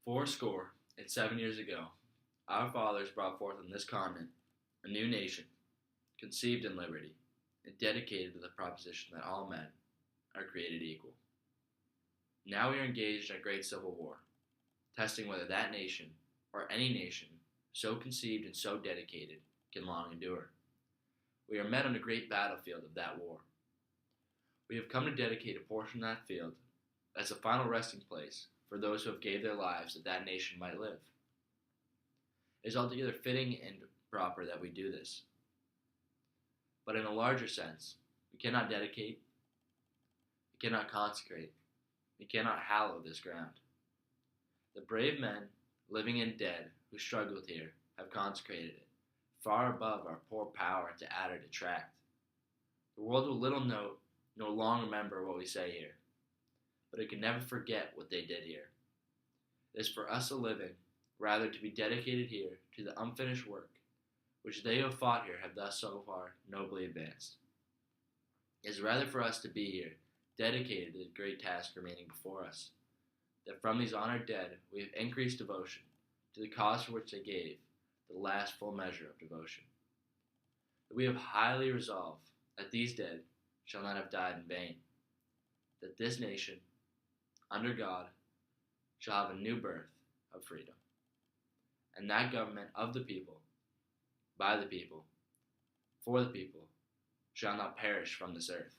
4 and 7 years ago, our fathers brought forth on this continent a new nation, conceived in liberty, and dedicated to the proposition that all men are created equal. Now we are engaged in a great civil war, testing whether that nation, or any nation, so conceived and so dedicated, can long endure. We are met on a great battlefield of that war. We have come to dedicate a portion of that field as a final resting place for those who have gave their lives that that nation might live. It is altogether fitting and proper that we do this. But in a larger sense, we cannot dedicate, we cannot consecrate, we cannot hallow this ground. The brave men, living and dead, who struggled here, have consecrated it, far above our poor power to add or detract. The world will little note, nor long remember what we say here, but it can never forget what they did here. It is for us a living, rather to be dedicated here to the unfinished work, which they who have fought here have thus so far nobly advanced. It is rather for us to be here, dedicated to the great task remaining before us, that from these honored dead we have increased devotion to the cause for which they gave the last full measure of devotion. That we have highly resolved that these dead shall not have died in vain, that this nation, under God, shall have a new birth of freedom, and that government of the people, by the people, for the people, shall not perish from this earth.